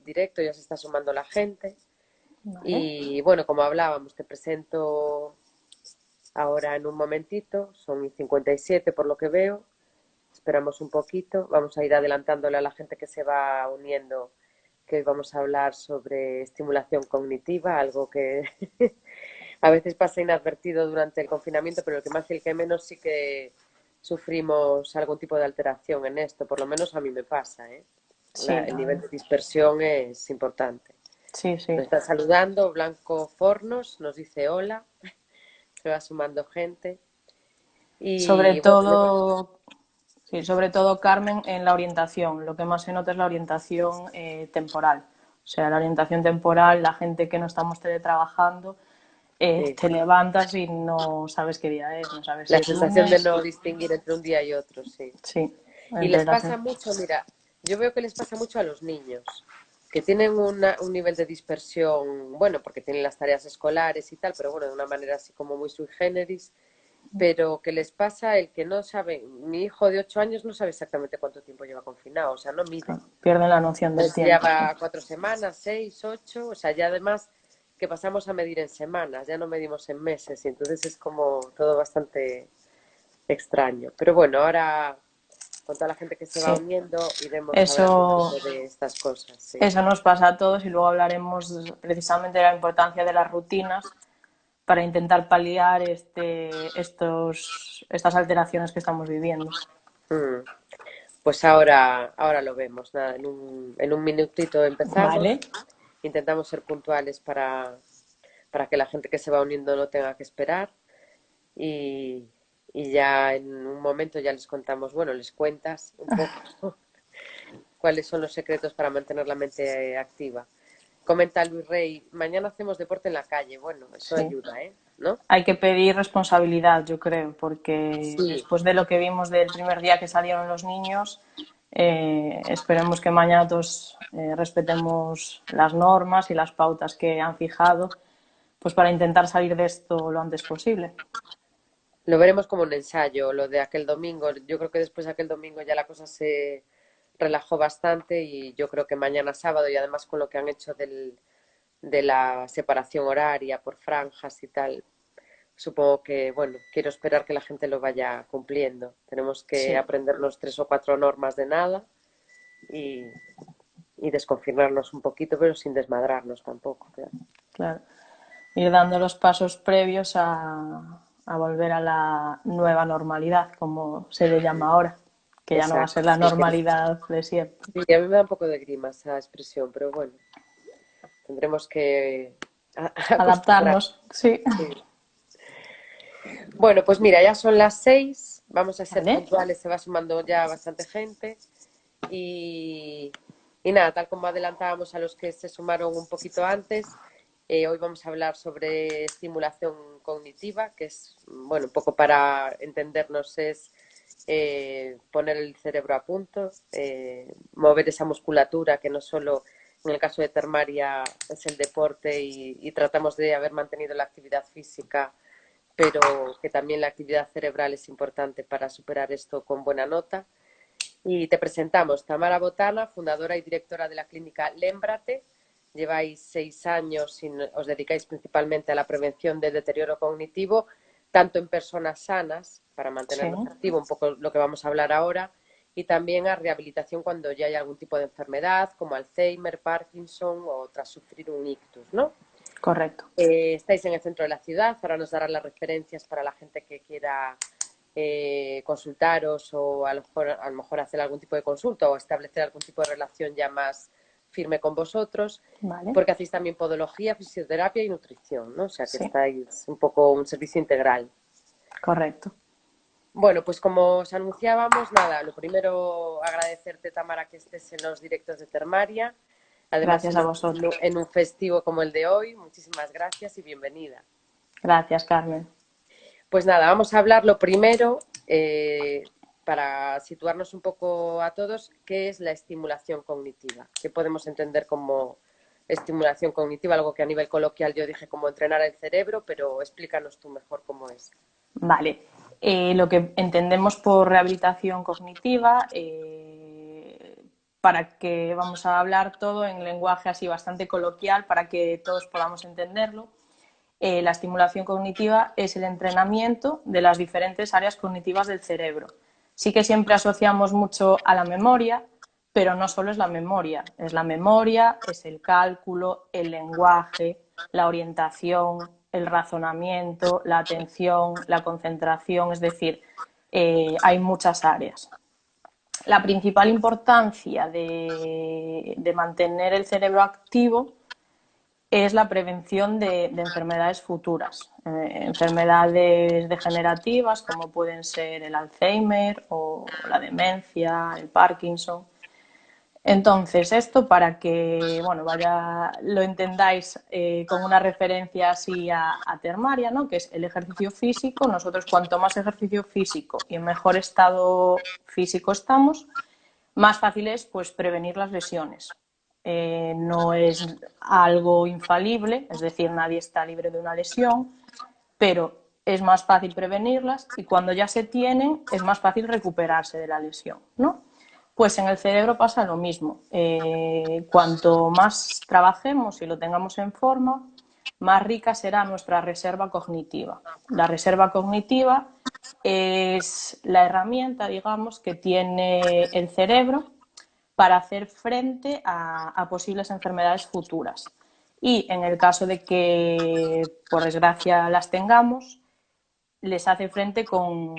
directo, ya se está sumando la gente. Vale. Y bueno, como hablábamos, te presento ahora en un momentito, son 57 por lo que veo, esperamos un poquito, vamos a ir adelantándole a la gente que se va uniendo que hoy vamos a hablar sobre estimulación cognitiva, algo que a veces pasa inadvertido durante el confinamiento, pero el que más y el que menos sí que sufrimos algún tipo de alteración en esto, por lo menos a mí me pasa, ¿eh? Sí, El nivel de dispersión es importante. sí, sí. Nos está saludando Blanco Fornos, nos dice hola, se va sumando gente. Sobre Y bueno, todo, sí, sobre todo, Carmen, en la orientación. Lo que más se nota es la orientación temporal. O sea, la orientación temporal, la gente que no estamos teletrabajando, sí, te levantas y no sabes qué día es, no sabes si la es sensación de lunes. no distinguir entre un día y otro, sí. Sí, Y les entre pasa mucho, mira, yo veo que les pasa mucho a los niños, que tienen un nivel de dispersión, bueno, porque tienen las tareas escolares y tal, pero bueno, de una manera así como muy sui generis, pero que les pasa el que no sabe, mi hijo de 8 años no sabe exactamente cuánto tiempo lleva confinado, o sea, no mide. claro, pierden la noción del Si ya tiempo. Sí, va 4 semanas, 6, 8, o sea, ya además que pasamos a medir en semanas, ya no medimos en meses, y entonces es como todo bastante extraño. Pero bueno, ahora con toda la gente que se va sí. uniendo iremos hablando un Eso, poco de estas cosas, sí. eso nos pasa a todos y luego hablaremos precisamente de la importancia de las rutinas para intentar paliar estas alteraciones que estamos viviendo. Mm. Pues ahora lo vemos, nada, en un minutito Vale, empezamos. Intentamos ser puntuales para que la gente que se va uniendo no tenga que esperar y, y ya en un momento ya les contamos, bueno, les cuentas un poco cuáles son los secretos para mantener la mente activa. Comenta Luis Rey, mañana hacemos deporte en la calle. Bueno, eso sí. ayuda, ¿eh? ¿No? Hay que pedir responsabilidad, yo creo, porque Sí, después de lo que vimos del primer día que salieron los niños, esperemos que mañana todos respetemos las normas y las pautas que han fijado, pues para intentar salir de esto lo antes posible. lo veremos como un ensayo, lo de aquel domingo. Yo creo que después de aquel domingo ya la cosa se relajó bastante y yo creo que mañana sábado y además con lo que han hecho de la separación horaria por franjas y tal, supongo que, bueno, quiero esperar que la gente lo vaya cumpliendo. Tenemos que Sí, aprendernos 3 o 4 normas de nada y, y desconfinarnos un poquito, pero sin desmadrarnos tampoco, claro. claro. Ir dando los pasos previos a volver a la nueva normalidad, como se le llama ahora, que ya no va a ser Exacto, la sí, normalidad de siempre. sí, a mí me da un poco de grima esa expresión, pero bueno, tendremos que acostumbrar. Adaptarnos, sí. Sí. Bueno, pues mira, ya son las 6, vamos a ser ¿Vale? puntuales, se va sumando ya bastante gente y, y nada, tal como adelantábamos a los que se sumaron un poquito antes, hoy vamos a hablar sobre estimulación cognitiva, que es, bueno, un poco para entendernos es poner el cerebro a punto, mover esa musculatura que no solo en el caso de Termaria es el deporte y tratamos de haber mantenido la actividad física, pero que también la actividad cerebral es importante para superar esto con buena nota. Y te presentamos Tamara Botana, fundadora y directora de la clínica Lémbrate. Lleváis 6 años y os dedicáis principalmente a la prevención del deterioro cognitivo, tanto en personas sanas, para Sí, mantenerlos activos, un poco lo que vamos a hablar ahora, y también a rehabilitación cuando ya hay algún tipo de enfermedad, como Alzheimer, Parkinson o tras sufrir un ictus, ¿no? correcto. Estáis en el centro de la ciudad, ahora nos darán las referencias para la gente que quiera consultaros o a lo mejor hacer algún tipo de consulta o establecer algún tipo de relación ya más firme con vosotros, Vale, porque hacéis también podología, fisioterapia y nutrición, ¿no? O sea que sí, estáis un poco un servicio integral. correcto. Bueno, pues como os anunciábamos, nada, lo primero agradecerte, Tamara, que estés en los directos de Termaria, además Gracias a vosotros. en un festivo como el de hoy. Muchísimas gracias y bienvenida. Gracias, Carmen. Pues nada, vamos a hablar lo primero, para situarnos un poco a todos, qué es la estimulación cognitiva, qué podemos entender como estimulación cognitiva, algo que a nivel coloquial yo dije como entrenar el cerebro, pero explícanos tú mejor cómo es. Vale. Lo que entendemos por rehabilitación cognitiva para que vamos a hablar todo en lenguaje así bastante coloquial para que todos podamos entenderlo. La estimulación cognitiva es el entrenamiento de las diferentes áreas cognitivas del cerebro. Sí que siempre asociamos mucho a la memoria, pero no solo es la memoria, es el cálculo, el lenguaje, la orientación, el razonamiento, la atención, la concentración, es decir, hay muchas áreas. La principal importancia de mantener el cerebro activo es la prevención de enfermedades futuras, enfermedades degenerativas como pueden ser el Alzheimer o la demencia, el Parkinson. Entonces, esto para que bueno, lo entendáis con una referencia así a termaria, ¿no? Que es el ejercicio físico. Nosotros cuanto más ejercicio físico y en mejor estado físico estamos, más fácil es pues, prevenir las lesiones. No es algo infalible, es decir, nadie está libre de una lesión, pero es más fácil prevenirlas y cuando ya se tienen es más fácil recuperarse de la lesión, ¿no? Pues en el cerebro pasa lo mismo. Cuanto más trabajemos y lo tengamos en forma, más rica será nuestra reserva cognitiva. La reserva cognitiva es la herramienta, digamos, que tiene el cerebro para hacer frente a posibles enfermedades futuras. Y en el caso de que, por desgracia, las tengamos, les hace frente con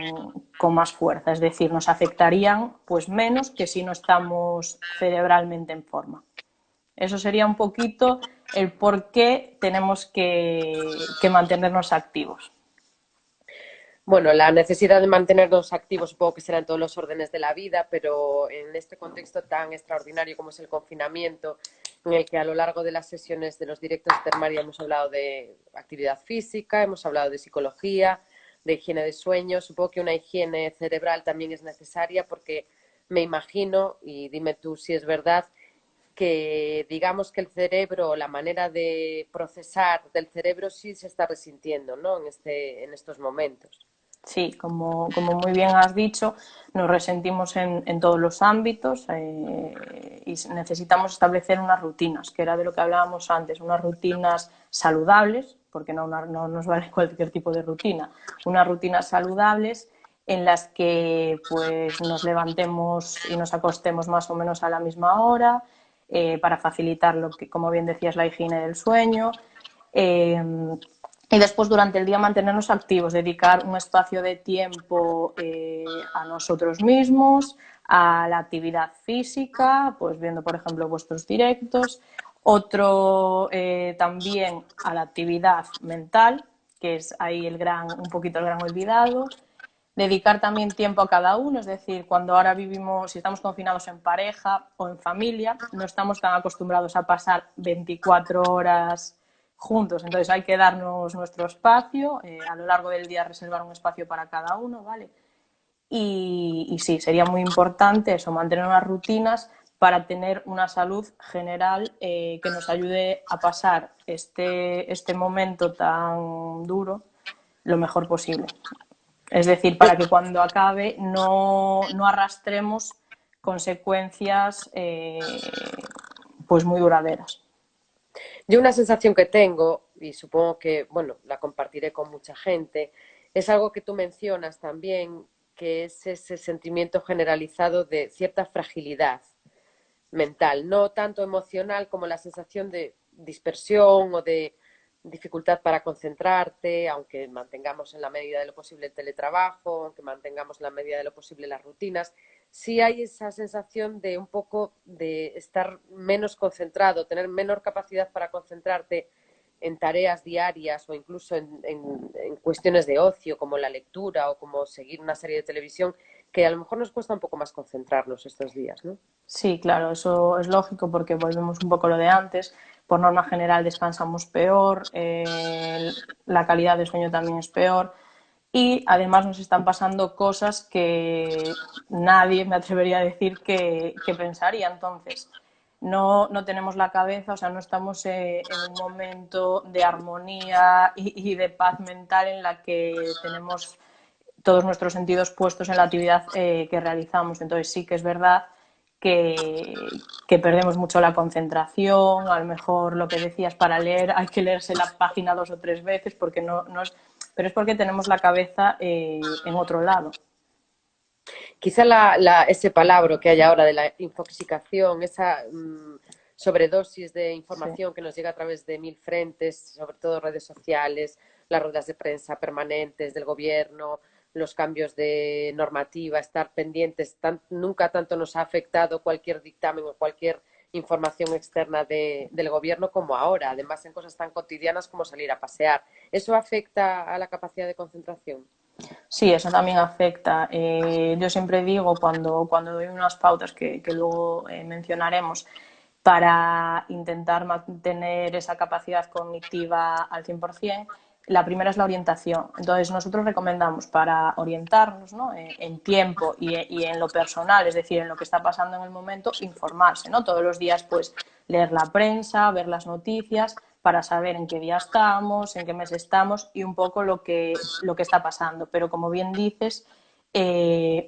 más fuerza, es decir, nos afectarían pues menos que si no estamos cerebralmente en forma. Eso sería un poquito el por qué tenemos que mantenernos activos. Bueno, la necesidad de mantenernos activos supongo que será en todos los órdenes de la vida, pero en este contexto tan extraordinario como es el confinamiento, en el que a lo largo de las sesiones de los directos de Termaria hemos hablado de actividad física, hemos hablado de psicología, de higiene de sueño, supongo que una higiene cerebral también es necesaria porque me imagino, y dime tú si es verdad, que digamos que el cerebro, la manera de procesar del cerebro sí se está resintiendo, ¿no? En estos momentos. Sí, como muy bien has dicho, nos resentimos en todos los ámbitos y necesitamos establecer unas rutinas, que era de lo que hablábamos antes, unas rutinas saludables, porque no nos vale cualquier tipo de rutina, unas rutinas saludables en las que pues, nos levantemos y nos acostemos más o menos a la misma hora, para facilitar lo que, como bien decías, la higiene del sueño. Y después durante el día mantenernos activos, dedicar un espacio de tiempo a nosotros mismos, a la actividad física, pues viendo por ejemplo vuestros directos, otro también a la actividad mental, que es ahí un poquito el gran olvidado, dedicar también tiempo a cada uno, es decir, cuando ahora vivimos, si estamos confinados en pareja o en familia, no estamos tan acostumbrados a pasar 24 horas juntos, entonces hay que darnos nuestro espacio, a lo largo del día reservar un espacio para cada uno, ¿vale? Y sí, sería muy importante eso, mantener unas rutinas para tener una salud general que nos ayude a pasar este momento tan duro lo mejor posible. Es decir, para que cuando acabe no arrastremos consecuencias pues muy duraderas. Yo una sensación que tengo, y supongo que, bueno, la compartiré con mucha gente, es algo que tú mencionas también, que es ese sentimiento generalizado de cierta fragilidad mental, no tanto emocional como la sensación de dispersión o de dificultad para concentrarte, aunque mantengamos en la medida de lo posible el teletrabajo, aunque mantengamos en la medida de lo posible las rutinas, sí hay esa sensación de un poco de estar menos concentrado, tener menor capacidad para concentrarte en tareas diarias o incluso en cuestiones de ocio como la lectura o como seguir una serie de televisión que a lo mejor nos cuesta un poco más concentrarnos estos días, ¿no? Sí, claro, eso es lógico porque volvemos un poco a lo de antes. Por norma general descansamos peor, la calidad del sueño también es peor y además nos están pasando cosas que nadie me atrevería a decir que pensaría. Entonces, no tenemos la cabeza, o sea, no estamos en un momento de armonía y de paz mental en la que tenemos todos nuestros sentidos puestos en la actividad que realizamos. Entonces sí que es verdad que perdemos mucho la concentración, a lo mejor lo que decías, para leer hay que leerse la página 2 o 3 veces, porque no es, pero es porque tenemos la cabeza en otro lado. Quizá ese palabra que hay ahora de la infoxicación, esa sobredosis de Sí. información que nos llega a través de mil frentes, sobre todo redes sociales, las ruedas de prensa permanentes del gobierno, los cambios de normativa, estar pendientes, nunca tanto nos ha afectado cualquier dictamen o cualquier información externa del gobierno como ahora, además en cosas tan cotidianas como salir a pasear. ¿Eso afecta a la capacidad de concentración? Sí, eso también afecta. Yo siempre digo, cuando doy unas pautas que luego mencionaremos, para intentar mantener esa capacidad cognitiva al 100%, la primera es la orientación. Entonces, nosotros recomendamos para orientarnos, ¿no?, en tiempo y en lo personal, es decir, en lo que está pasando en el momento, informarse, ¿no? Todos los días, pues, leer la prensa, ver las noticias, para saber en qué día estamos, en qué mes estamos y un poco lo que está pasando. Pero como bien dices,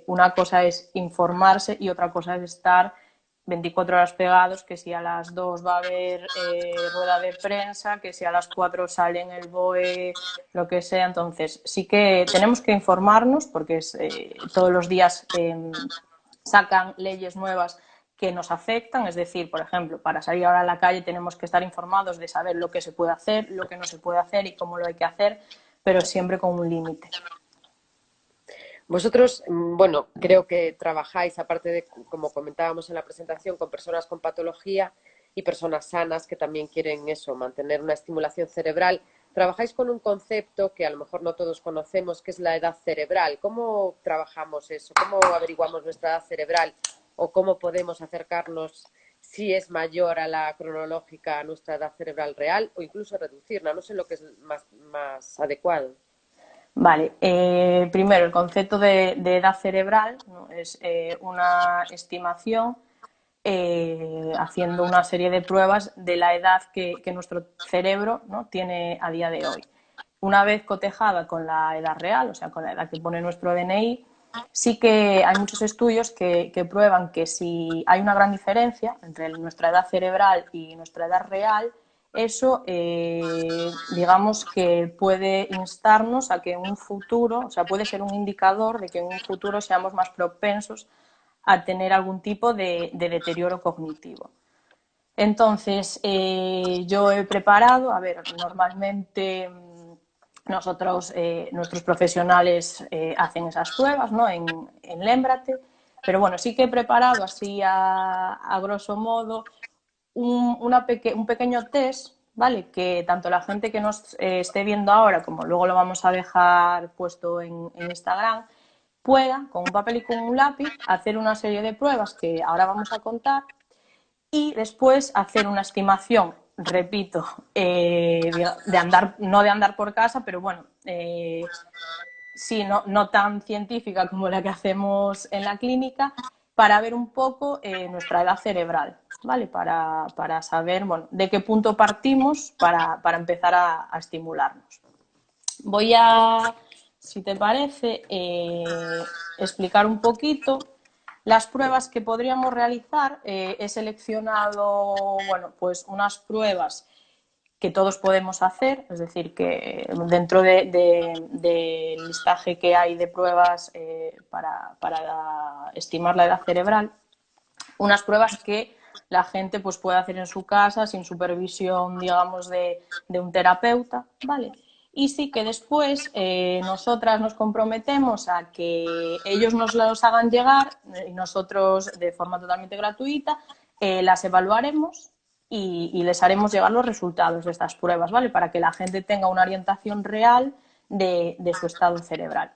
una cosa es informarse y otra cosa es estar 24 horas pegados, que si a las 2 va a haber rueda de prensa, que si a las 4 sale en el BOE, lo que sea. Entonces, sí que tenemos que informarnos porque todos los días sacan leyes nuevas que nos afectan, es decir, por ejemplo, para salir ahora a la calle tenemos que estar informados de saber lo que se puede hacer, lo que no se puede hacer y cómo lo hay que hacer, pero siempre con un límite. Vosotros, bueno, creo que trabajáis, aparte de, como comentábamos en la presentación, con personas con patología y personas sanas que también quieren eso, mantener una estimulación cerebral. Trabajáis con un concepto que a lo mejor no todos conocemos, que es la edad cerebral. ¿Cómo trabajamos eso? ¿Cómo averiguamos nuestra edad cerebral? ¿O cómo podemos acercarnos, si es mayor a la cronológica, a nuestra edad cerebral real, o incluso reducirla? No sé lo que es más adecuado. Vale, primero el concepto de edad cerebral, ¿no?, es una estimación haciendo una serie de pruebas de la edad que nuestro cerebro, ¿no?, tiene a día de hoy. Una vez cotejada con la edad real, o sea, con la edad que pone nuestro DNI, sí que hay muchos estudios que prueban que si hay una gran diferencia entre nuestra edad cerebral y nuestra edad real, eso, digamos que puede instarnos a que en un futuro, o sea, puede ser un indicador de que en un futuro seamos más propensos a tener algún tipo de deterioro cognitivo. Entonces, yo he preparado, a ver, normalmente nosotros, nuestros profesionales hacen esas pruebas, ¿no?, en Lembrate, pero bueno, sí que he preparado así a grosso modo un pequeño test, ¿vale? Que tanto la gente que nos esté viendo ahora, como luego lo vamos a dejar puesto en Instagram, pueda, con un papel y con un lápiz, hacer una serie de pruebas que ahora vamos a contar y después hacer una estimación, repito, de andar, no de andar por casa, pero bueno, sí, no tan científica como la que hacemos en la clínica, para ver un poco nuestra edad cerebral, ¿vale? Para saber, bueno, de qué punto partimos para empezar a estimularnos. Voy a, si te parece, explicar un poquito las pruebas que podríamos realizar. He seleccionado, bueno, pues unas pruebas que todos podemos hacer, es decir, que dentro del listaje que hay de pruebas para estimar la edad cerebral, unas pruebas que la gente pues puede hacer en su casa sin supervisión, digamos, de un terapeuta, ¿vale? Y sí que después nosotras nos comprometemos a que ellos nos los hagan llegar y nosotros de forma totalmente gratuita las evaluaremos y les haremos llegar los resultados de estas pruebas, ¿vale? Para que la gente tenga una orientación real de su estado cerebral.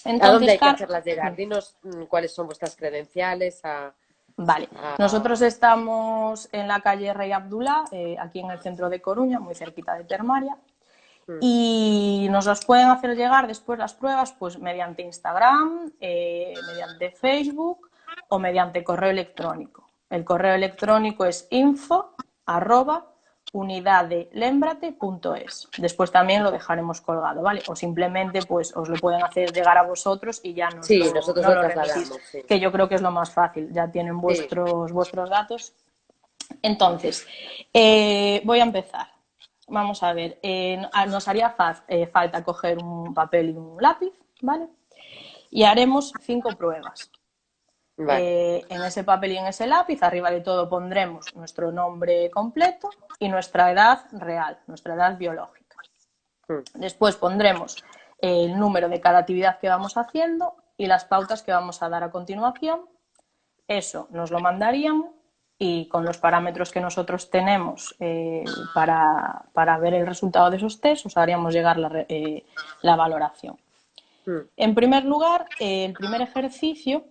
¿A dónde Entonces, hay que Car, hacerlas llegar? Dinos cuáles son vuestras credenciales. vale, nosotros estamos en la calle Rey Abdullah, aquí en el centro de Coruña, muy cerquita de Termaria, Mm. y nos las pueden hacer llegar después las pruebas pues mediante Instagram, mediante Facebook o mediante correo electrónico. El correo electrónico es info@ unidadelembrate.es. Después también lo dejaremos colgado, ¿vale? O simplemente pues os lo pueden hacer llegar a vosotros y ya Sí, nosotros no lo lo remitís, trasladamos, sí. que yo creo que es lo más fácil, ya tienen Sí, vuestros datos. Entonces, voy a empezar. Vamos a ver, nos haría falta coger un papel y un lápiz, ¿vale? Y haremos 5 pruebas. vale. En ese papel y en ese lápiz, arriba de todo pondremos nuestro nombre completo y nuestra edad real, nuestra edad biológica. Después pondremos el número de cada actividad que vamos haciendo y las pautas que vamos a dar a continuación. Eso nos lo mandarían y con los parámetros que nosotros tenemos para ver el resultado de esos test os haríamos llegar la valoración. En primer lugar, el primer ejercicio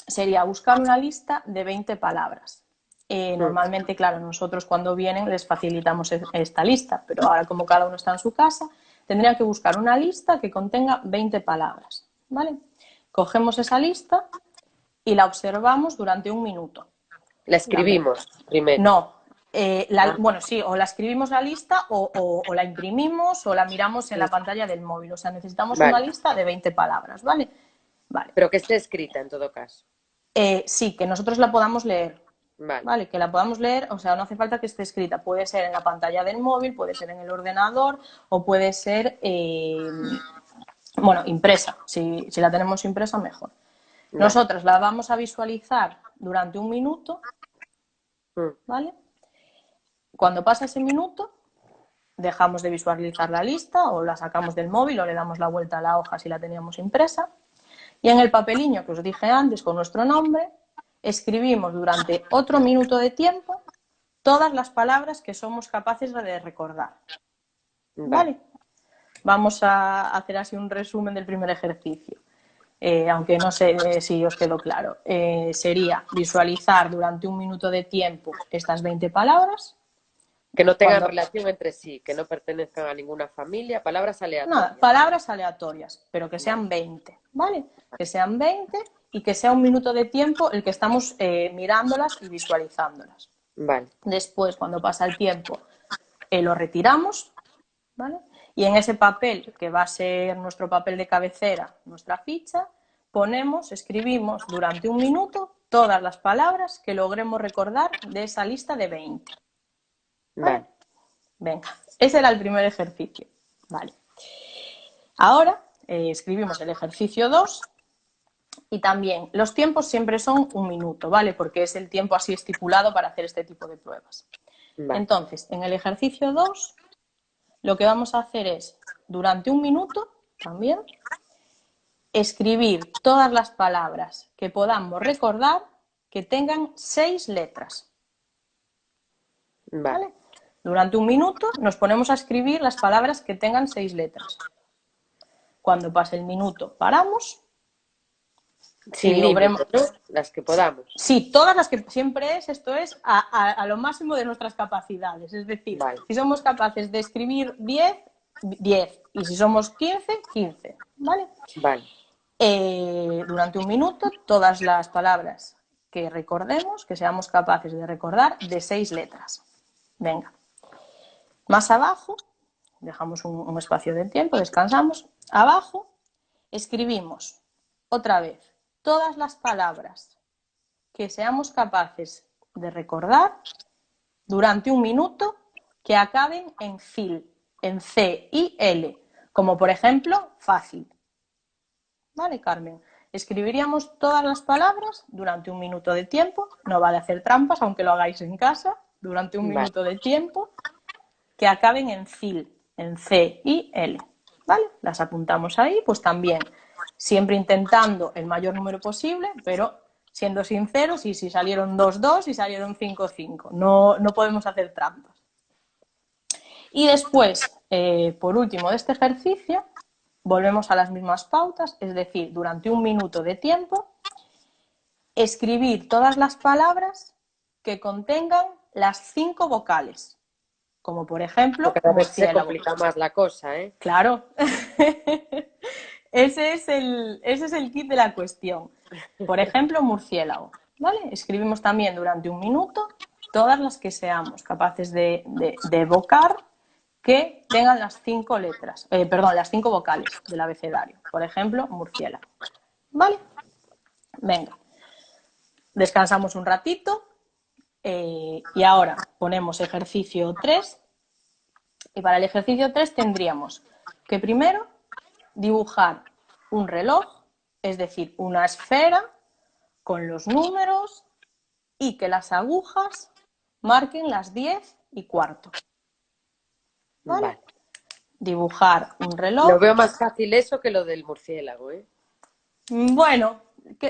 sería buscar una lista de 20 palabras. Normalmente, claro, nosotros cuando vienen les facilitamos esta lista, pero ahora como cada uno está en su casa, tendría que buscar una lista que contenga 20 palabras, ¿vale? Cogemos esa lista y la observamos durante un minuto. La escribimos primero. No, bueno, sí, o la escribimos la lista o la imprimimos o la miramos en la pantalla del móvil. O sea, necesitamos una lista de 20 palabras, ¿vale? Vale. Pero que esté escrita en todo caso. Sí, que nosotros la podamos leer. Vale. Que la podamos leer, o sea, no hace falta que esté escrita. Puede ser en la pantalla del móvil, puede ser en el ordenador o puede ser, bueno, impresa. Si la tenemos impresa, mejor. Vale. Nosotras la vamos a visualizar durante un minuto, ¿vale? Cuando pasa ese minuto, dejamos de visualizar la lista o la sacamos del móvil o le damos la vuelta a la hoja si la teníamos impresa. Y en el papeliño que os dije antes con nuestro nombre, escribimos durante otro minuto de tiempo todas las palabras que somos capaces de recordar. ¿Vale? Vamos a hacer así un resumen del primer ejercicio. Aunque no sé si os quedó claro. Sería visualizar durante un minuto de tiempo estas 20 palabras. Que no tengan relación entre sí, que no pertenezcan a ninguna familia, palabras aleatorias. Nada, palabras aleatorias, pero que sean 20, ¿vale? Que sean 20 y que sea un minuto de tiempo el que estamos mirándolas y visualizándolas. Vale. Después, cuando pasa el tiempo, lo retiramos, ¿vale? Y en ese papel, que va a ser nuestro papel de cabecera, nuestra ficha, escribimos durante un minuto todas las palabras que logremos recordar de esa lista de 20. ¿Vale? Venga, ese era el primer ejercicio. Vale. Ahora escribimos el ejercicio 2 y también los tiempos siempre son un minuto, ¿vale? Porque es el tiempo así estipulado para hacer este tipo de pruebas. Vale. Entonces, en el ejercicio 2, lo que vamos a hacer es, durante un minuto también, escribir todas las palabras que podamos recordar que tengan 6 letras. ¿Vale? Durante un minuto nos ponemos a escribir las palabras que tengan 6 letras. Cuando pase el minuto, paramos. Sin límite, ¿no? Las que podamos. Sí, todas las que siempre esto es a lo máximo de nuestras capacidades. Es decir, si somos capaces de escribir 10, 10. Y si somos 15, 15. ¿Vale? Vale. Durante un minuto, todas las palabras que recordemos, que seamos capaces de recordar, de 6 letras. Venga. Más abajo, dejamos un espacio de tiempo, descansamos. Abajo escribimos otra vez todas las palabras que seamos capaces de recordar durante un minuto que acaben en fil, en C y L, como por ejemplo fácil. ¿Vale, Carmen? Escribiríamos todas las palabras durante un minuto de tiempo, no vale hacer trampas, aunque lo hagáis en casa, durante un minuto de tiempo, que acaben en fil, en C y L. ¿Vale? Las apuntamos ahí, pues también, siempre intentando el mayor número posible, pero siendo sinceros, y si salieron 2, 2 y salieron 5, 5. No podemos hacer trampas. Y después, por último de este ejercicio, volvemos a las mismas pautas, es decir, durante un minuto de tiempo, escribir todas las palabras que contengan las 5 vocales. Como por ejemplo, cada vez se complica más la cosa, ¿eh? Claro. Ese es el kit de la cuestión. Por ejemplo, murciélago. ¿Vale? Escribimos también durante un minuto todas las que seamos capaces de evocar que tengan las 5 letras, perdón, las 5 vocales del abecedario. Por ejemplo, murciélago. ¿Vale? Venga. Descansamos un ratito y ahora ponemos ejercicio 3. Y para el ejercicio 3 tendríamos que primero dibujar un reloj, es decir, una esfera con los números y que las agujas marquen las 10:15. ¿Vale? Vale. Dibujar un reloj. Lo veo más fácil eso que lo del murciélago, ¿eh? Bueno,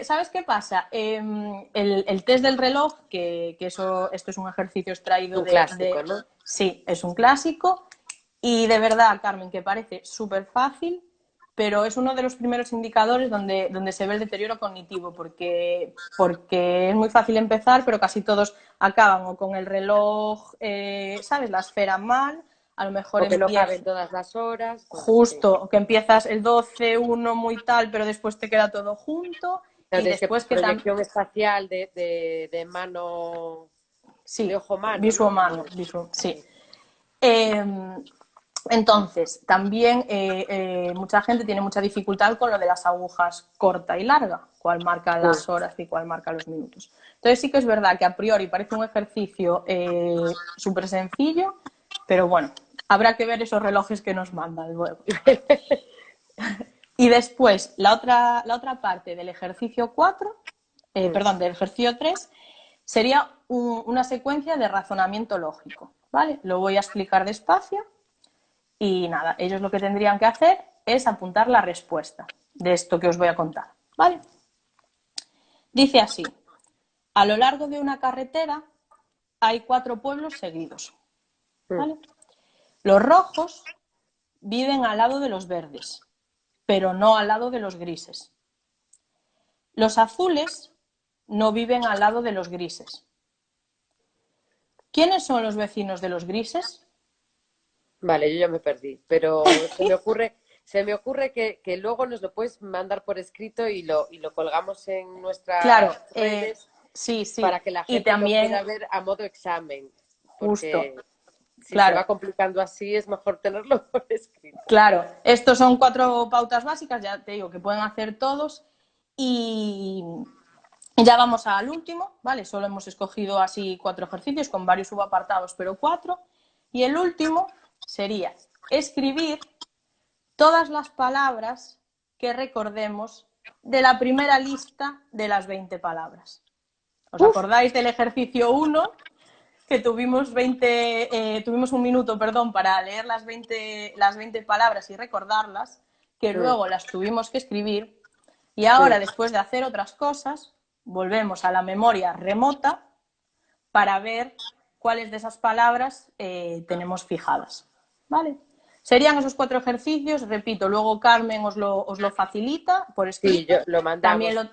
¿sabes qué pasa? El test del reloj, que esto es un ejercicio extraído Un clásico, ¿no? Sí, es un clásico. Y de verdad, Carmen, que parece súper fácil, pero es uno de los primeros indicadores donde se ve el deterioro cognitivo, porque es muy fácil empezar, pero casi todos acaban o con el reloj, ¿sabes? La esfera mal, a lo mejor O que no caben todas las horas. Justo, o que empiezas el 12, 1 muy tal, pero después te queda todo junto. Y después que proyección espacial de mano, sí, de ojo mano, visuo ¿no? mano, sí. Entonces, también mucha gente tiene mucha dificultad con lo de las agujas corta y larga, cuál marca las horas y cuál marca los minutos. Entonces sí que es verdad que a priori parece un ejercicio súper sencillo, pero bueno, habrá que ver esos relojes que nos mandan luego. Y después, la otra parte del ejercicio 4, perdón, del ejercicio 3, sería una secuencia de razonamiento lógico, ¿vale? Lo voy a explicar despacio. Y nada, ellos lo que tendrían que hacer es apuntar la respuesta de esto que os voy a contar, ¿vale? Dice así: a lo largo de una carretera hay 4 pueblos seguidos, ¿vale? Los rojos viven al lado de los verdes, pero no al lado de los grises. Los azules no viven al lado de los grises. ¿Quiénes son los vecinos de los grises? Vale, yo ya me perdí, pero se me ocurre que luego nos lo puedes mandar por escrito y lo colgamos en nuestras redes sí. para que la Y gente también, lo pueda ver a modo examen, justo, porque si se claro, va complicando así es mejor tenerlo por escrito. Claro, estos son 4 pautas básicas, ya te digo que pueden hacer todos y ya vamos al último, ¿vale? Solo hemos escogido así 4 ejercicios con varios subapartados, pero 4. Y el último sería escribir todas las palabras que recordemos de la primera lista de las 20 palabras. ¿Os acordáis del ejercicio 1? Que tuvimos un minuto, perdón, para leer las 20 palabras y recordarlas, que luego las tuvimos que escribir, y ahora, después de hacer otras cosas, volvemos a la memoria remota para ver cuáles de esas palabras tenemos fijadas, ¿vale? Serían esos 4 ejercicios, repito, luego Carmen os lo facilita por escrito. Sí, lo mandamos.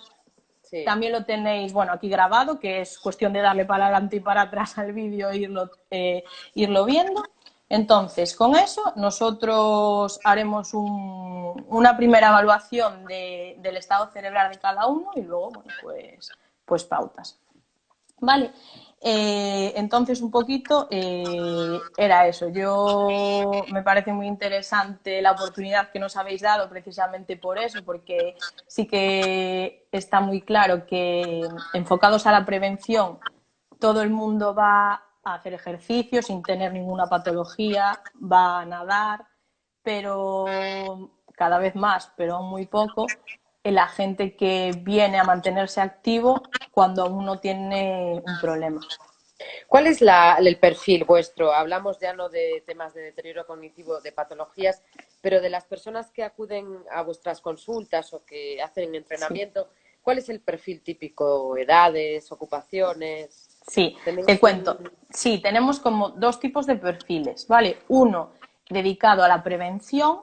También lo tenéis, bueno, aquí grabado, que es cuestión de darle para adelante y para atrás al vídeo e irlo viendo. Entonces, con eso nosotros haremos una primera evaluación del estado cerebral de cada uno y luego, bueno, pues pautas. Vale, entonces un poquito era eso. Me parece muy interesante la oportunidad que nos habéis dado precisamente por eso, porque sí que está muy claro que enfocados a la prevención todo el mundo va a hacer ejercicio sin tener ninguna patología, va a nadar, pero cada vez más, pero aún muy poco, la gente que viene a mantenerse activo cuando aún no tiene un problema. ¿Cuál es el perfil vuestro? Hablamos ya no de temas de deterioro cognitivo, de patologías, pero de las personas que acuden a vuestras consultas o que hacen entrenamiento, ¿cuál es el perfil típico? ¿Edades, ocupaciones? Sí, te cuento. Sí, tenemos como 2 tipos de perfiles, ¿vale? Uno dedicado a la prevención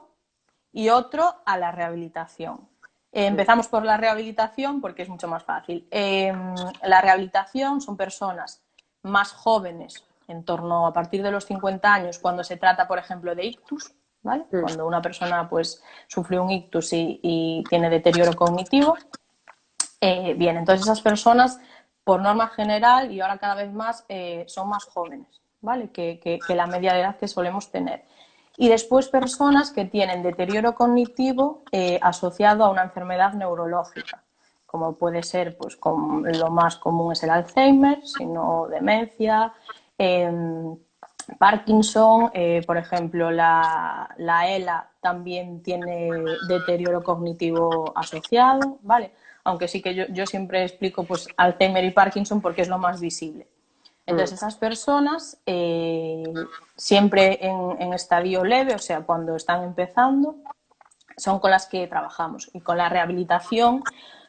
y otro a la rehabilitación. Empezamos por la rehabilitación porque es mucho más fácil. La rehabilitación son personas más jóvenes, en torno a partir de los 50 años, cuando se trata, por ejemplo, de ictus, ¿vale? Cuando una persona pues sufrió un ictus y tiene deterioro cognitivo. Bien, entonces esas personas por norma general, y ahora cada vez más, son más jóvenes, ¿vale? Que la media de edad que solemos tener. Y después personas que tienen deterioro cognitivo asociado a una enfermedad neurológica, como puede ser, pues, lo más común es el Alzheimer, sino demencia, Parkinson, por ejemplo, la ELA también tiene deterioro cognitivo asociado, ¿vale? Aunque sí que yo siempre explico, pues, Alzheimer y Parkinson porque es lo más visible. Entonces, esas personas, siempre en estadio leve, o sea, cuando están empezando, son con las que trabajamos. Y con la rehabilitación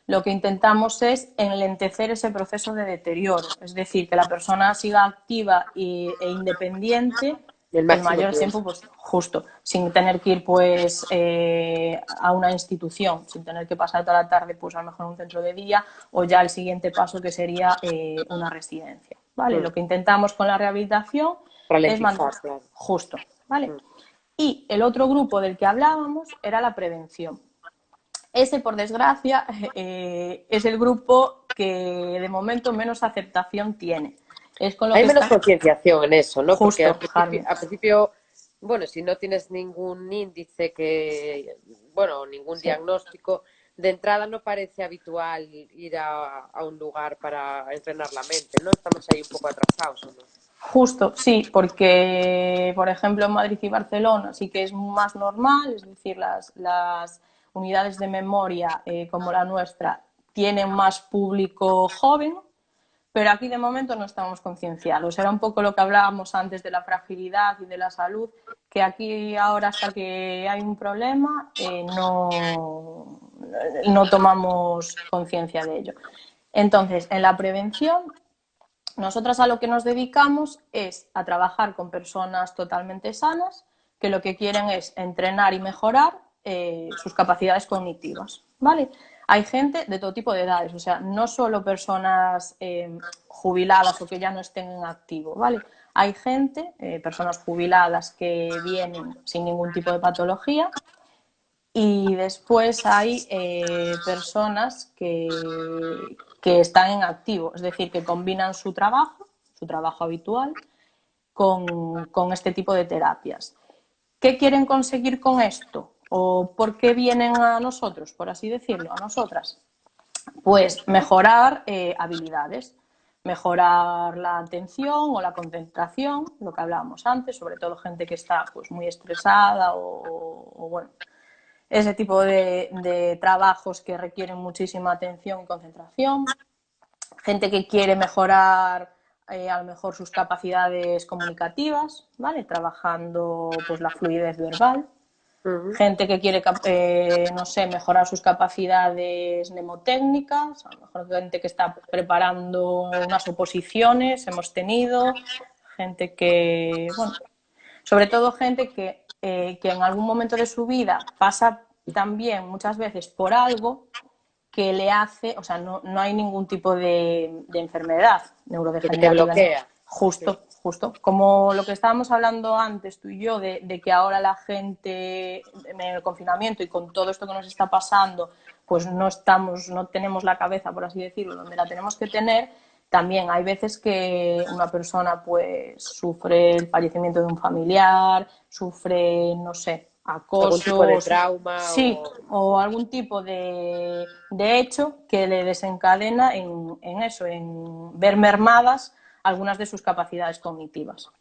lo que intentamos es enlentecer ese proceso de deterioro, es decir, que la persona siga activa e independiente el el máximo mayor tiempo. tiempo, pues, justo, sin tener que ir, pues, a una institución, sin tener que pasar toda la tarde, pues, a lo mejor en un centro de día, o ya el siguiente paso, que sería una residencia, ¿vale? Lo que intentamos con la rehabilitación es Ralentizar, claro. justo, ¿vale? Y el otro grupo del que hablábamos era la prevención. Ese, por desgracia, es el grupo que de momento menos aceptación tiene. Es con lo Hay que menos está concienciación en eso, ¿no? Porque justo, Harvey. al principio, bueno, si no tienes ningún índice bueno, ningún Sí. diagnóstico, de entrada no parece habitual ir a un lugar para entrenar la mente, ¿no? Estamos ahí un poco atrasados, ¿o no? Justo, sí, porque, por ejemplo, en Madrid y Barcelona sí que es más normal, es decir, las unidades de memoria, como la nuestra, tienen más público joven, pero aquí de momento no estamos concienciados. Era un poco lo que hablábamos antes de la fragilidad y de la salud, que aquí ahora, hasta que hay un problema, no tomamos conciencia de ello. Entonces, en la prevención, nosotras a lo que nos dedicamos es a trabajar con personas totalmente sanas, que lo que quieren es entrenar y mejorar sus capacidades cognitivas, ¿vale? Hay gente de todo tipo de edades, o sea, no solo personas jubiladas o que ya no estén en activo, ¿vale? Hay gente, personas jubiladas que vienen sin ningún tipo de patología, y después hay personas que están en activo, es decir, que combinan su trabajo habitual, con este tipo de terapias. ¿Qué quieren conseguir con esto? ¿O por qué vienen a nosotros, por así decirlo, a nosotras? Pues mejorar habilidades, mejorar la atención o la concentración, lo que hablábamos antes, sobre todo gente que está, pues, muy estresada o bueno, ese tipo de trabajos que requieren muchísima atención y concentración, gente que quiere mejorar a lo mejor sus capacidades comunicativas, ¿vale? Trabajando, pues, la fluidez verbal, gente que quiere, no sé, mejorar sus capacidades mnemotécnicas, a lo mejor gente que está preparando unas oposiciones, hemos tenido, gente que, bueno, sobre todo gente que en algún momento de su vida pasa también muchas veces por algo que le hace, o sea, no hay ningún tipo de enfermedad Que te neurodegenerativa, bloquea. Sí. justo, como lo que estábamos hablando antes tú y yo, de que ahora la gente en el confinamiento y con todo esto que nos está pasando, pues no tenemos la cabeza, por así decirlo, donde la tenemos que tener. También hay veces que una persona, pues, sufre el fallecimiento de un familiar, sufre, no sé, Algún tipo de acoso, trauma sí, o algún tipo de hecho que le desencadena en eso, en ver mermadas algunas de sus capacidades cognitivas.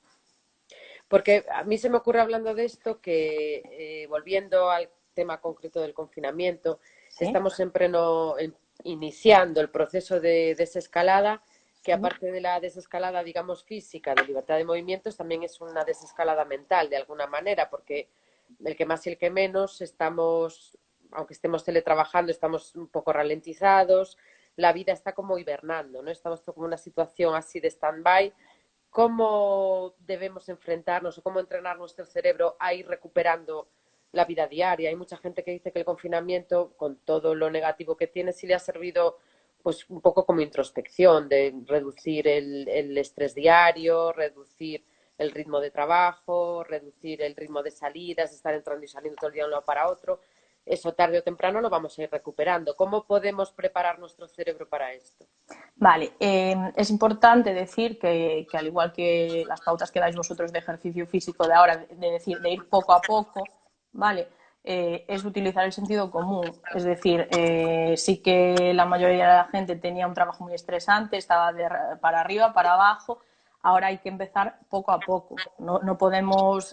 Porque a mí se me ocurre hablando de esto que, volviendo al tema concreto del confinamiento, ¿Sí? estamos iniciando el proceso de desescalada, que Sí. aparte de la desescalada, digamos, física, de libertad de movimientos, también es una desescalada mental, de alguna manera, porque el que más y el que menos estamos, aunque estemos teletrabajando, estamos un poco ralentizados, la vida está como hibernando, ¿no? Estamos como en una situación así de stand-by. ¿Cómo debemos enfrentarnos o cómo entrenar nuestro cerebro a ir recuperando la vida diaria? Hay mucha gente que dice que el confinamiento, con todo lo negativo que tiene, sí le ha servido, pues, un poco como introspección, de reducir el estrés diario, reducir el ritmo de trabajo, reducir el ritmo de salidas, estar entrando y saliendo todo el día de un lado para otro. eso tarde o temprano lo vamos a ir recuperando. ¿Cómo podemos preparar nuestro cerebro para esto? Vale, es importante decir que al igual que las pautas que dais vosotros de ejercicio físico de ahora, de decir, de ir poco a poco, ¿vale? Es utilizar el sentido común. Es decir, sí que la mayoría de la gente tenía un trabajo muy estresante, estaba para arriba, para abajo. Ahora hay que empezar poco a poco. No podemos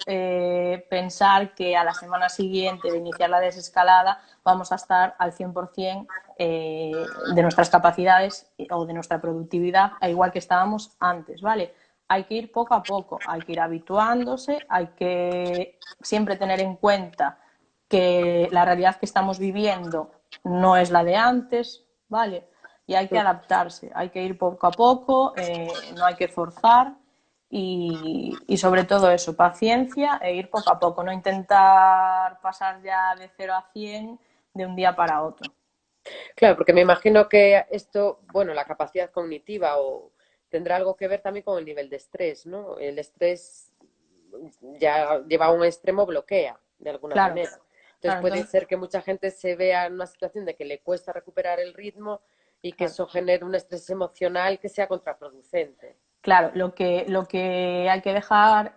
pensar que a la semana siguiente de iniciar la desescalada vamos a estar al 100% de nuestras capacidades o de nuestra productividad, igual que estábamos antes, ¿vale? Hay que ir poco a poco, hay que ir habituándose, hay que siempre tener en cuenta que la realidad que estamos viviendo no es la de antes, ¿vale? Y hay que adaptarse, hay que ir poco a poco, no hay que forzar y sobre todo eso, paciencia e ir poco a poco, no intentar pasar ya de 0 a 100 de un día para otro. Claro, porque me imagino que esto, bueno, la capacidad cognitiva o tendrá algo que ver también con el nivel de estrés, ¿no? El estrés ya lleva a un extremo, bloquea de alguna Claro, manera. Entonces claro, puede entonces, ser que mucha gente se vea en una situación de que le cuesta recuperar el ritmo y que claro. eso genere un estrés emocional que sea contraproducente. Claro, lo que hay que dejar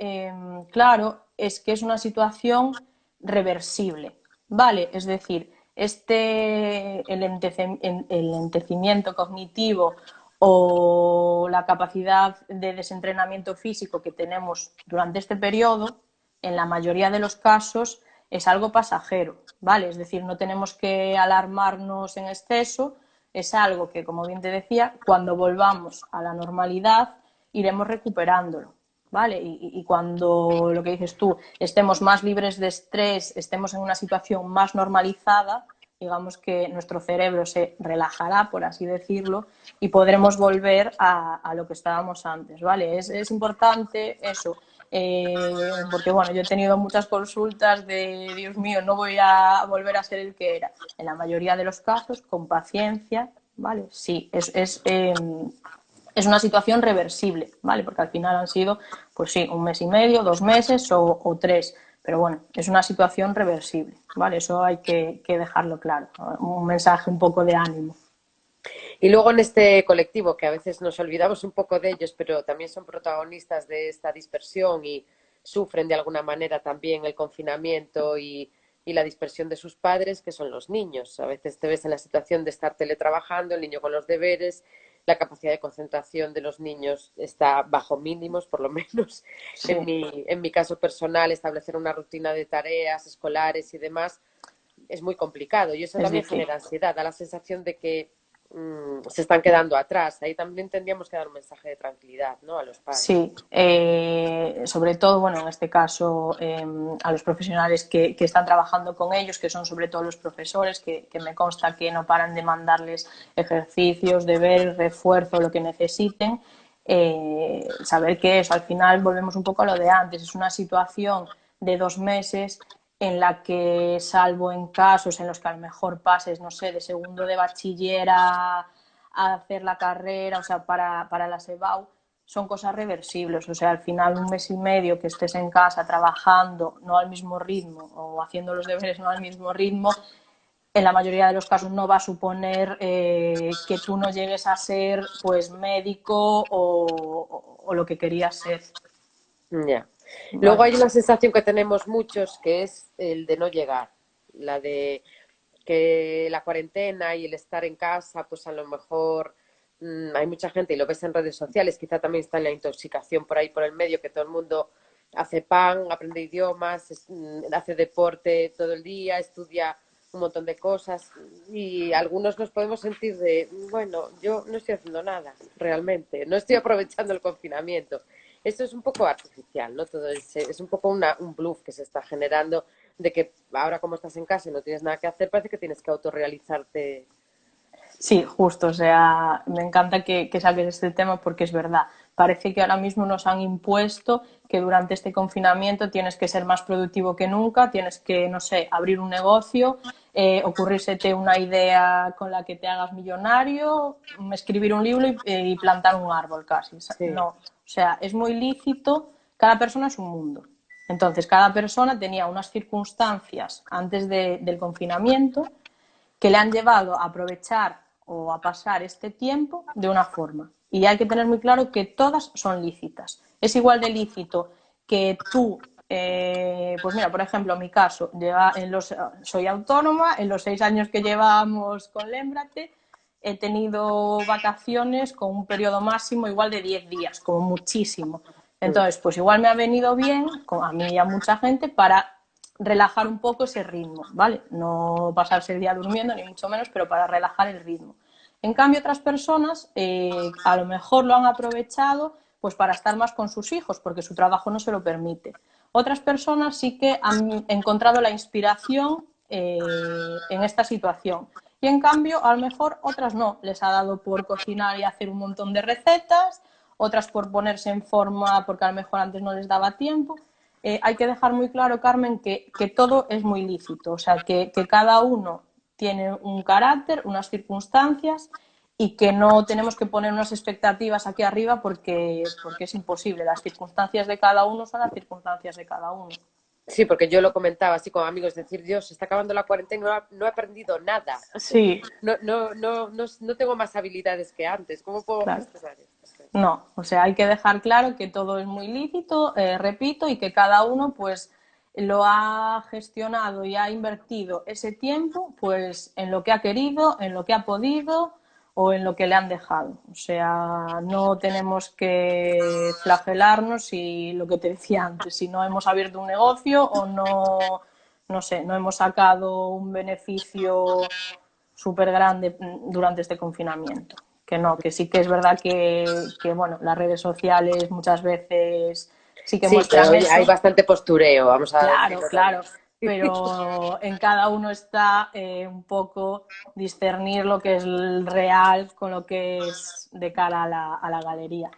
claro es que es una situación reversible, ¿vale? Es decir, el entecimiento cognitivo o la capacidad de desentrenamiento físico que tenemos durante este periodo, en la mayoría de los casos, es algo pasajero, ¿vale? Es decir, no tenemos que alarmarnos en exceso, es algo que, como bien te decía, cuando volvamos a la normalidad, iremos recuperándolo, ¿vale? Y cuando, lo que dices tú, estemos más libres de estrés, estemos en una situación más normalizada, digamos que nuestro cerebro se relajará, por así decirlo, y podremos volver a lo que estábamos antes, ¿vale? Es importante eso, porque bueno, yo he tenido muchas consultas de, Dios mío, no voy a volver a ser el que era. En la mayoría de los casos, con paciencia, ¿vale? Sí, es una situación reversible, ¿vale? Porque al final han sido, pues sí, 1 mes y medio, 2 meses o 3, pero bueno, es una situación reversible, ¿vale? Eso hay que dejarlo claro, un mensaje un poco de ánimo. Y luego en este colectivo, que a veces nos olvidamos un poco de ellos, pero también son protagonistas de esta dispersión y sufren de alguna manera también el confinamiento y la dispersión de sus padres, que son los niños. A veces te ves en la situación de estar teletrabajando, el niño con los deberes, la capacidad de concentración de los niños está bajo mínimos, por lo menos Sí, en mi caso personal, establecer una rutina de tareas escolares y demás es muy complicado y eso es también difícil. genera ansiedad, da la sensación de que se están quedando atrás. Ahí también tendríamos que dar un mensaje de tranquilidad, ¿no? A los padres. Sí, sobre todo, bueno, en este caso, a los profesionales que están trabajando con ellos, que son sobre todo los profesores, que me consta que no paran de mandarles ejercicios, deberes, refuerzo, lo que necesiten. Saber que eso, al final volvemos un poco a lo de antes, es una situación de 2 meses en la que, salvo en casos en los que a lo mejor pases, no sé, de segundo de bachiller a hacer la carrera, o sea, para la SEBAU, son cosas reversibles. O sea, al final 1 mes y medio que estés en casa trabajando no al mismo ritmo o haciendo los deberes no al mismo ritmo, en la mayoría de los casos no va a suponer que tú no llegues a ser pues médico o lo que querías ser. Ya. Luego Vale. hay una sensación que tenemos muchos que es el de no llegar, la de que la cuarentena y el estar en casa, pues a lo mejor hay mucha gente y lo ves en redes sociales, quizá también está en la intoxicación por ahí por el medio, que todo el mundo hace pan, aprende idiomas, hace deporte todo el día, estudia un montón de cosas y algunos nos podemos sentir de, bueno, yo no estoy haciendo nada realmente, no estoy aprovechando el confinamiento. Esto es un poco artificial, ¿no? Todo es un poco un bluff que se está generando de que ahora como estás en casa y no tienes nada que hacer, parece que tienes que autorrealizarte. Sí, justo, o sea, me encanta que saques este tema porque es verdad. Parece que ahora mismo nos han impuesto que durante este confinamiento tienes que ser más productivo que nunca, tienes que, no sé, abrir un negocio, ocurrírsete una idea con la que te hagas millonario, escribir un libro y plantar un árbol casi. Sí. No, o sea, es muy lícito, cada persona es un mundo. Entonces, cada persona tenía unas circunstancias antes del confinamiento que le han llevado a aprovechar o a pasar este tiempo de una forma. Y hay que tener muy claro que todas son lícitas. Es igual de lícito que tú, pues mira, por ejemplo, en mi caso, soy autónoma, en los 6 años que llevamos con Lembrate, he tenido vacaciones con un periodo máximo igual de 10 días, como muchísimo. Entonces, pues igual me ha venido bien, a mí y a mucha gente, para relajar un poco ese ritmo, ¿vale? No pasarse el día durmiendo, ni mucho menos, pero para relajar el ritmo. En cambio, otras personas a lo mejor lo han aprovechado pues para estar más con sus hijos, porque su trabajo no se lo permite. Otras personas sí que han encontrado la inspiración en esta situación. Y en cambio, a lo mejor otras no. Les ha dado por cocinar y hacer un montón de recetas, otras por ponerse en forma porque a lo mejor antes no les daba tiempo. Hay que dejar muy claro, Carmen, que todo es muy lícito, o sea, que cada uno tiene un carácter, unas circunstancias y que no tenemos que poner unas expectativas aquí arriba porque es imposible. Las circunstancias de cada uno son las circunstancias de cada uno. Sí, porque yo lo comentaba así con amigos, decir, Dios, se está acabando la cuarentena, no he aprendido nada. Sí, No tengo más habilidades que antes. ¿Cómo puedo claro. gestionar esto? No, o sea, hay que dejar claro que todo es muy lícito, repito, y que cada uno pues lo ha gestionado y ha invertido ese tiempo pues en lo que ha querido, en lo que ha podido o en lo que le han dejado. O sea, no tenemos que flagelarnos si lo que te decía antes, si no hemos abierto un negocio o no, no sé, no hemos sacado un beneficio súper grande durante este confinamiento. Que no, que sí que es verdad que bueno, las redes sociales muchas veces sí que Sí, pero muestran hay eso, bastante postureo, vamos a claro, decirlo también. claro, pero en cada uno está un poco discernir lo que es el real con lo que es de cara a la galería.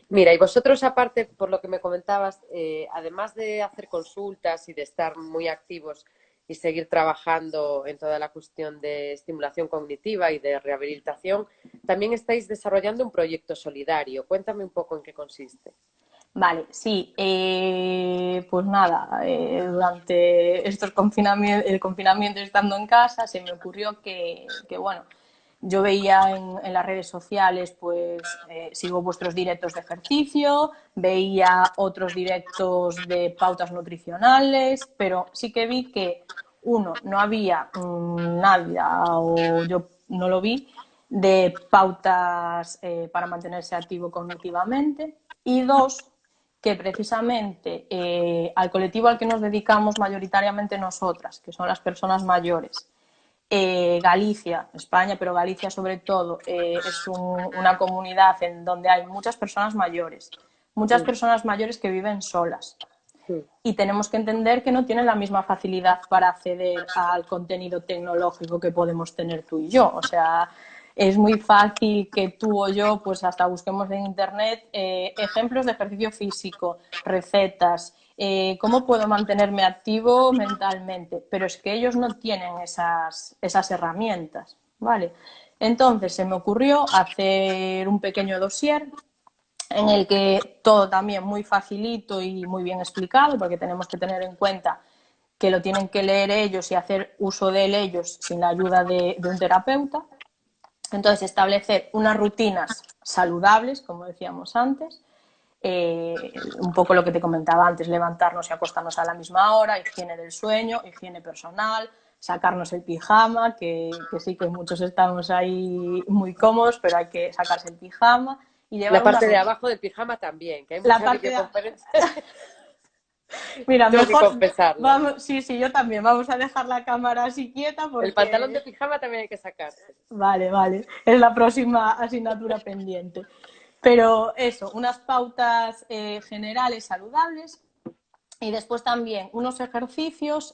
Mira, y vosotros aparte, por lo que me comentabas, además de hacer consultas y de estar muy activos y seguir trabajando en toda la cuestión de estimulación cognitiva y de rehabilitación, también estáis desarrollando un proyecto solidario. Cuéntame un poco en qué consiste. Vale, sí, pues nada, durante el confinamiento estando en casa se me ocurrió bueno, yo veía en las redes sociales, pues sigo vuestros directos de ejercicio, veía otros directos de pautas nutricionales, pero sí que vi que, uno, no había nada, o yo no lo vi, de pautas para mantenerse activo cognitivamente, y dos, que precisamente al colectivo al que nos dedicamos mayoritariamente nosotras, que son las personas mayores, Galicia, España, pero Galicia sobre todo, es una comunidad en donde hay muchas personas mayores que viven solas. Y tenemos que entender que no tienen la misma facilidad para acceder al contenido tecnológico que podemos tener tú y yo. O sea, es muy fácil que tú o yo pues hasta busquemos en internet ejemplos de ejercicio físico, recetas, cómo puedo mantenerme activo mentalmente, pero es que ellos no tienen esas herramientas, ¿vale? Entonces se me ocurrió hacer un pequeño dossier en el que todo también muy facilito y muy bien explicado, porque tenemos que tener en cuenta que lo tienen que leer ellos y hacer uso de él ellos sin la ayuda de un terapeuta. Entonces, establecer unas rutinas saludables, como decíamos antes, un poco lo que te comentaba antes, levantarnos y acostarnos a la misma hora, higiene del sueño, higiene personal, sacarnos el pijama, que sí que muchos estamos ahí muy cómodos, pero hay que sacarse el pijama y La llevar una parte de rutina. abajo del pijama también, que hay La mucha parte de... videoconferencia. Mira, Tengo que mejor confesarlo. vamos, sí, sí, yo también. Vamos a dejar la cámara así quieta El pantalón de porque pijama también hay que sacarse. vale, vale, es la próxima asignatura pendiente. Pero eso, unas pautas generales saludables y después también unos ejercicios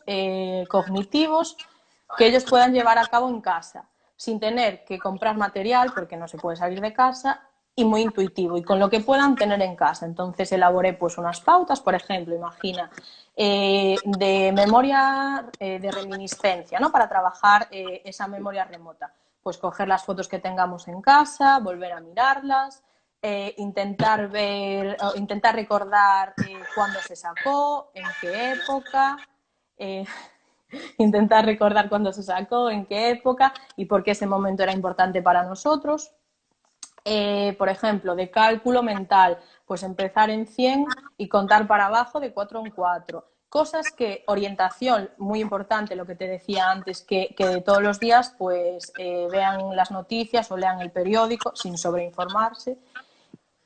cognitivos que ellos puedan llevar a cabo en casa, sin tener que comprar material, porque no se puede salir de casa, y muy intuitivo, y con lo que puedan tener en casa. Entonces elaboré pues unas pautas, por ejemplo, imagina, de memoria de reminiscencia, ¿no? Para trabajar esa memoria remota. Pues coger las fotos que tengamos en casa, volver a mirarlas, intentar intentar recordar cuándo se sacó, en qué época, eh, intentar recordar cuándo se sacó, en qué época y por qué ese momento era importante para nosotros. Por ejemplo, de cálculo mental, pues empezar en 100 y contar para abajo de 4 en 4. Cosas que, orientación, muy importante, lo que te decía antes, que de todos los días pues vean las noticias o lean el periódico sin sobreinformarse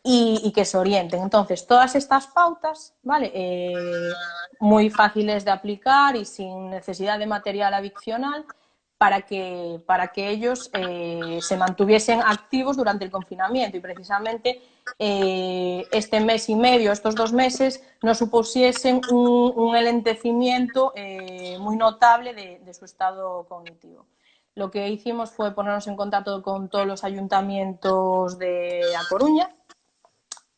y que se orienten. Entonces, todas estas pautas, ¿vale? Muy fáciles de aplicar y sin necesidad de material adicional para que ellos se mantuviesen activos durante el confinamiento y precisamente este mes y medio, estos 2 meses, no supusiesen un enlentecimiento muy notable de su estado cognitivo. Lo que hicimos fue ponernos en contacto con todos los ayuntamientos de A Coruña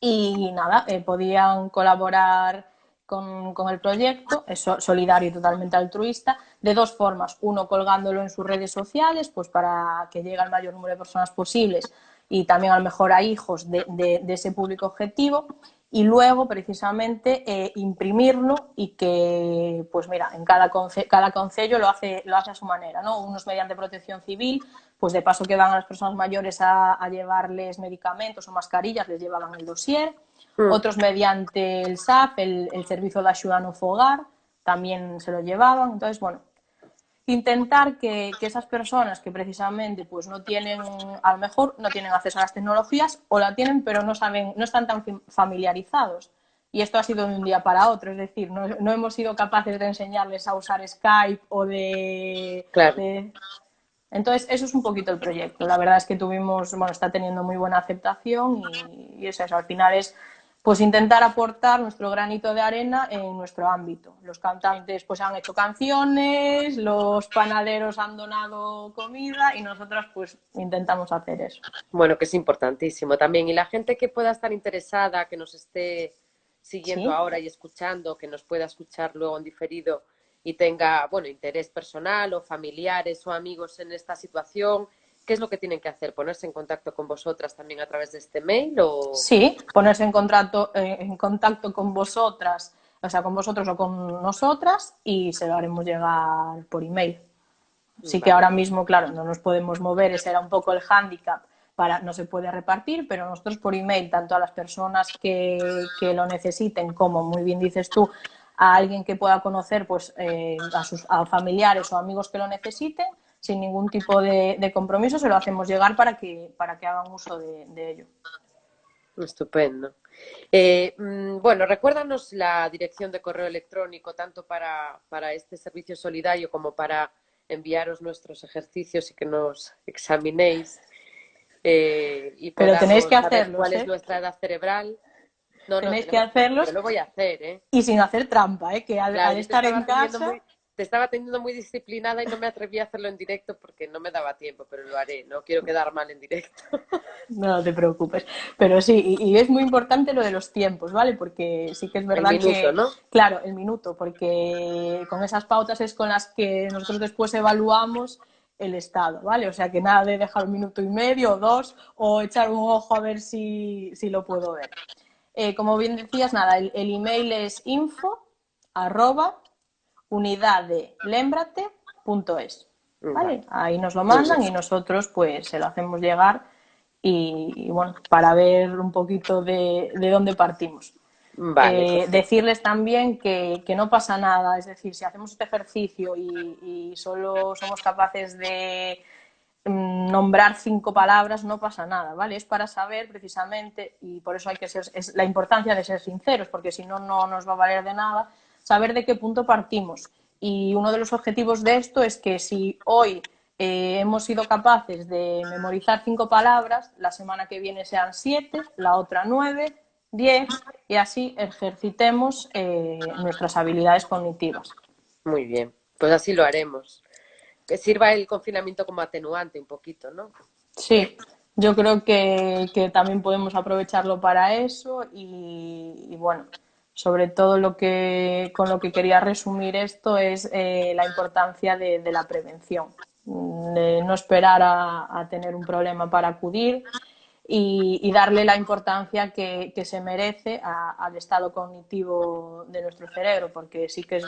y nada, podían colaborar con el proyecto, es solidario y totalmente altruista, de 2 formas. Uno, colgándolo en sus redes sociales, pues para que llegue al mayor número de personas posibles y también a lo mejor a hijos de ese público objetivo. Y luego, precisamente, imprimirlo y que, pues mira, en cada concello lo hace a su manera, ¿no? Unos mediante protección civil, pues de paso que van a las personas mayores a llevarles medicamentos o mascarillas, les llevaban el dossier. Otros mediante el SAF, el Servicio de Ayuda no Fogar, también se lo llevaban. Entonces, bueno, intentar que esas personas que precisamente pues no tienen, a lo mejor no tienen acceso a las tecnologías o la tienen pero no saben, no están tan familiarizados. Y esto ha sido de un día para otro, es decir, no hemos sido capaces de enseñarles a usar Skype o Claro. Entonces, eso es un poquito el proyecto. La verdad es que está teniendo muy buena aceptación y es eso, al final es pues intentar aportar nuestro granito de arena en nuestro ámbito. Los cantantes pues han hecho canciones, los panaderos han donado comida y nosotros pues intentamos hacer eso. Bueno, que es importantísimo también. Y la gente que pueda estar interesada, que nos esté siguiendo ¿Sí? ahora y escuchando, que nos pueda escuchar luego en diferido y tenga, bueno, interés personal o familiares o amigos en esta situación, ¿qué es lo que tienen que hacer? ¿Ponerse en contacto con vosotras también a través de este mail o...? Sí, ponerse en contacto con vosotras, o sea, con vosotros o con nosotras y se lo haremos llegar por email. Sí que Vale. ahora mismo, claro, no nos podemos mover, ese era un poco el hándicap, no se puede repartir, pero nosotros por email, tanto a las personas que lo necesiten, como muy bien dices tú, a alguien que pueda conocer, pues a familiares o amigos que lo necesiten, sin ningún tipo de compromiso, se lo hacemos llegar para que hagan uso de ello. Estupendo. Bueno, recuérdanos la dirección de correo electrónico, tanto para este servicio solidario como para enviaros nuestros ejercicios y que nos examinéis y Pero tenéis podamos que saber hacerlos, cuál es ¿eh? nuestra edad cerebral. No, no, Tenéis que tenemos que hacerlo, hacerlos lo voy a hacer, ¿eh? y sin hacer trampa, ¿eh? Que Claro, al yo estar en casa te estaba teniendo muy disciplinada y no me atreví a hacerlo en directo porque no me daba tiempo, pero lo haré, no quiero quedar mal en directo. no te preocupes. Pero sí, y es muy importante lo de los tiempos, ¿vale? Porque sí que es El verdad minuto, que, ¿no? claro, el minuto, porque con esas pautas es con las que nosotros después evaluamos el estado, ¿vale? O sea que nada de dejar 1 minuto y medio o 2 o echar un ojo a ver si lo puedo ver. Como bien decías, nada, el email es info@unidadelembrate.es. Vale, ¿Vale? Ahí nos lo muy bien. mandan y nosotros pues se lo hacemos llegar y bueno, para ver un poquito de dónde partimos. Vale, perfecto. Decirles también que no pasa nada, es decir, si hacemos este ejercicio y solo somos capaces de nombrar 5 palabras, no pasa nada, ¿vale? Es para saber precisamente, y por eso hay que ser, es la importancia de ser sinceros, porque si no, no nos va a valer de nada, saber de qué punto partimos. Y uno de los objetivos de esto es que si hoy hemos sido capaces de memorizar 5 palabras, la semana que viene sean 7, la otra 9, 10, y así ejercitemos nuestras habilidades cognitivas. Muy bien, pues así lo haremos. Que sirva el confinamiento como atenuante un poquito, ¿no? Sí, yo creo que también podemos aprovecharlo para eso y bueno, sobre todo con lo que quería resumir esto es la importancia de la prevención, de no esperar a tener un problema para acudir y darle la importancia que se merece al estado cognitivo de nuestro cerebro, porque sí que es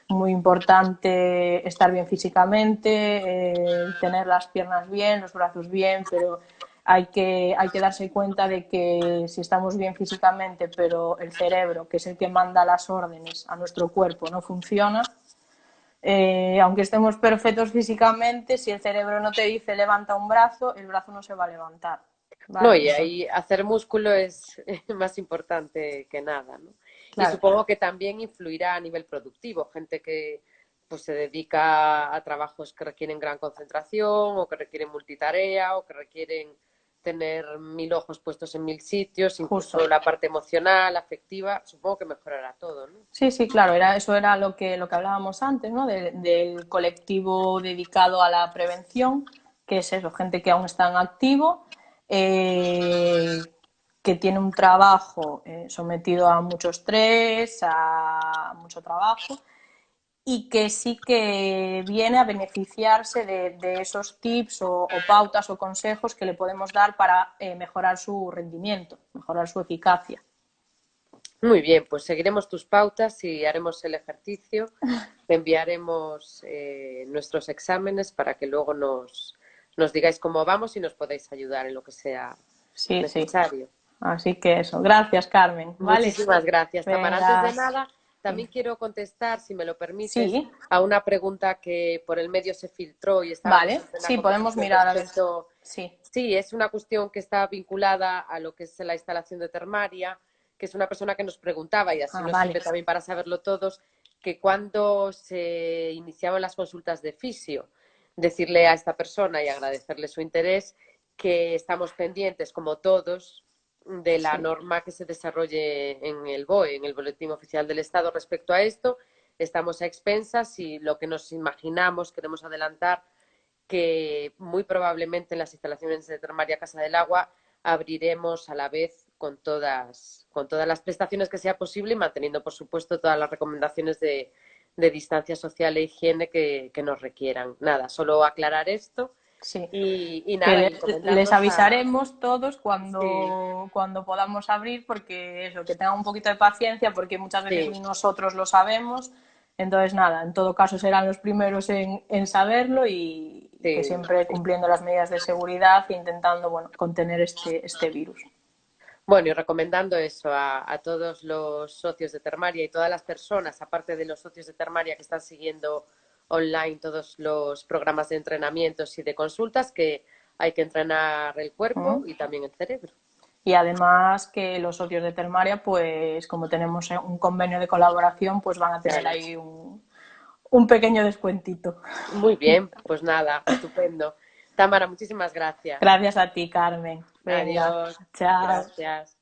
muy importante estar bien físicamente, tener las piernas bien, los brazos bien, pero hay que darse cuenta de que si estamos bien físicamente, pero el cerebro, que es el que manda las órdenes a nuestro cuerpo, no funciona, aunque estemos perfectos físicamente, si el cerebro no te dice levanta un brazo, el brazo no se va a levantar. No, ¿Vale? y Entonces, ahí hacer músculo es más importante que nada, ¿no? Y claro, supongo que también influirá a nivel productivo, gente que pues se dedica a trabajos que requieren gran concentración o que requieren multitarea o que requieren tener 1000 ojos puestos en 1000 sitios, incluso justo. la parte emocional, afectiva, supongo que mejorará todo, ¿no? Sí, sí, claro, eso era lo que hablábamos antes, ¿no? Del colectivo dedicado a la prevención, que es eso, gente que aún está en activo, que tiene un trabajo sometido a mucho estrés, a mucho trabajo, y que sí que viene a beneficiarse de esos tips o pautas o consejos que le podemos dar para mejorar su rendimiento, mejorar su eficacia. Muy bien, pues seguiremos tus pautas y haremos el ejercicio. Te enviaremos nuestros exámenes para que luego nos digáis cómo vamos y nos podáis ayudar en lo que sea Sí, sí. necesario. Así que eso. Gracias, Carmen. ¿Vale? Muchísimas gracias, Tamara. Antes Venga. de nada, también quiero contestar, si me lo permites, Sí, a una pregunta que por el medio se filtró y estábamos vale. en plena Sí, podemos conversación mirar a ver. respecto. Sí, Sí, es una cuestión que está vinculada a lo que es la instalación de termaria, que es una persona que nos preguntaba, y así ah, nos vale. sirve también para saberlo todos, que cuando se iniciaban las consultas de fisio, decirle a esta persona y agradecerle su interés que estamos pendientes, como todos, de la Sí, norma que se desarrolle en el BOE, en el Boletín Oficial del Estado, respecto a esto. Estamos a expensas y lo que nos imaginamos, queremos adelantar, que muy probablemente en las instalaciones de Termaria Casa del Agua abriremos a la vez con todas las prestaciones que sea posible y manteniendo, por supuesto, todas las recomendaciones de distancia social e higiene que nos requieran. Nada, solo aclarar esto sí. y Que nada, y les encomendarnos a... avisaremos todos Sí, cuando podamos abrir, porque eso, que tengan un poquito de paciencia, porque muchas veces sí, ni nosotros lo sabemos. Entonces, nada, en todo caso serán los primeros en saberlo y que sí, siempre sí. cumpliendo las medidas de seguridad e intentando, bueno, contener este virus. Bueno, y recomendando eso a todos los socios de Termaria y todas las personas, aparte de los socios de Termaria que están siguiendo online todos los programas de entrenamientos y de consultas, que hay que entrenar el cuerpo ¿Mm? y también el cerebro. Y además que los socios de Termaria, pues como tenemos un convenio de colaboración, pues van a tener Claro. ahí un pequeño descuentito. Muy bien, pues nada, estupendo. Tamara, muchísimas gracias. Gracias a ti, Carmen. Venga, Adiós, chao. gracias.